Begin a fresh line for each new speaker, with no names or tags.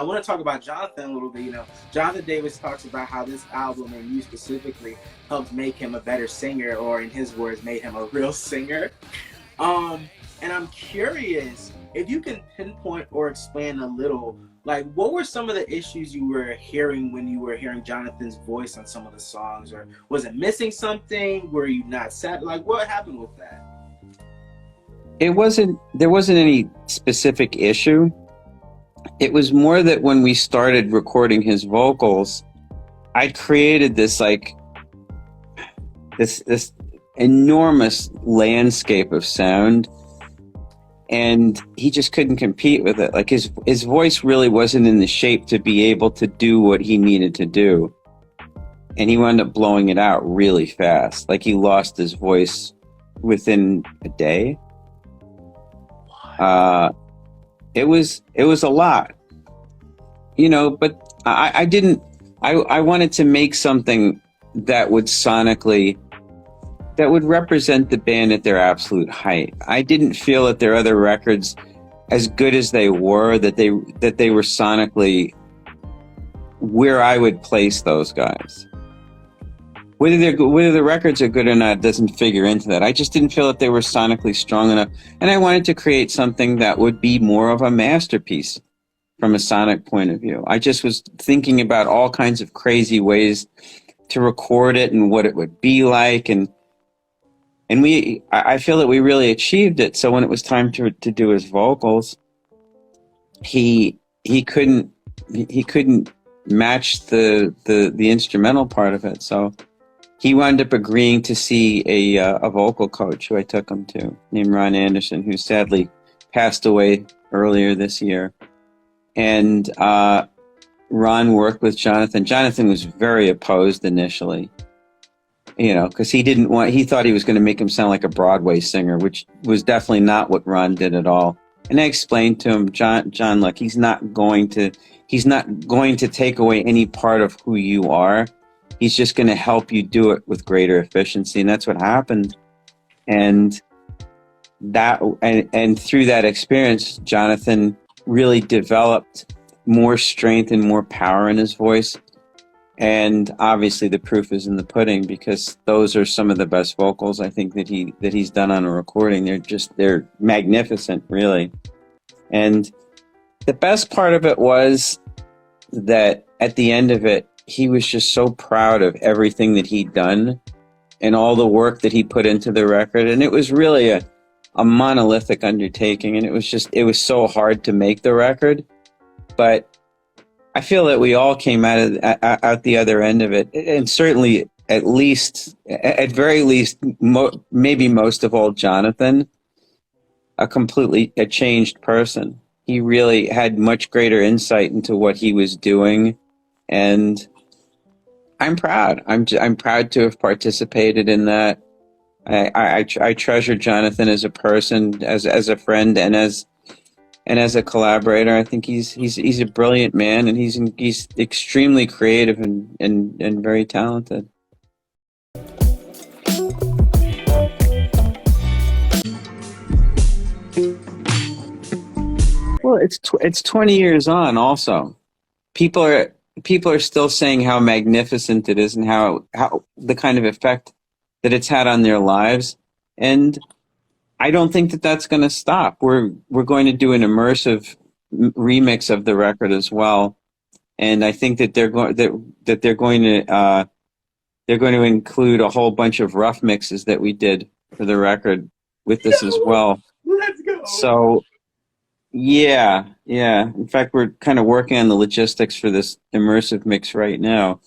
I want to talk about Jonathan a little bit. Jonathan Davis talks about how this album, and you specifically, helped make him a better singer, or in his words, made him a real singer. And I'm curious if you can pinpoint or expand a little, like, what were some of the issues you were hearing when you were hearing Jonathan's voice on some of the songs? Or was it missing something? Were you not sad? Like, what happened with that?
There wasn't any specific issue. It was more that when we started recording his vocals, I created this enormous landscape of sound, and he just couldn't compete with it. Like his voice really wasn't in the shape to be able to do what he needed to do. And he wound up blowing it out really fast. Like he lost his voice within a day. It was a lot, but I wanted to make something that would represent the band at their absolute height. I didn't feel that their other records, as good as they were, that they were sonically where I would place those guys. Whether the records are good or not doesn't figure into that. I just didn't feel that they were sonically strong enough. And I wanted to create something that would be more of a masterpiece from a sonic point of view. I just was thinking about all kinds of crazy ways to record it and what it would be like. And I feel that we really achieved it. So when it was time to do his vocals, he couldn't match the instrumental part of it. So he wound up agreeing to see a vocal coach who I took him to, named Ron Anderson, who sadly passed away earlier this year. And Ron worked with Jonathan. Jonathan was very opposed initially, because he thought he was going to make him sound like a Broadway singer, which was definitely not what Ron did at all. And I explained to him, John, look, he's not going to take away any part of who you are. He's just going to help you do it with greater efficiency. And that's what happened. And through that experience, Jonathan really developed more strength and more power in his voice. And obviously the proof is in the pudding, because those are some of the best vocals I think that he's done on a recording. They're magnificent, really. And the best part of it was that at the end of it, he was just so proud of everything that he'd done and all the work that he put into the record. And it was really a monolithic undertaking. And it was so hard to make the record. But I feel that we all came out the other end of it. And certainly, at very least, maybe most of all, Jonathan, a changed person. He really had much greater insight into what he was doing. And I'm proud. I'm proud to have participated in that. I treasure Jonathan as a person, as a friend, and as a collaborator. I think he's a brilliant man, and he's extremely creative and very talented. Well, it's 20 years on. Also, people are still saying how magnificent it is and how the kind of effect that it's had on their lives. And I don't think that that's going to stop. We're going to do an immersive remix of the record as well. And I think that they're going to include a whole bunch of rough mixes that we did for the record with this as well.
Let's go.
So yeah. In fact, we're kind of working on the logistics for this immersive mix right now.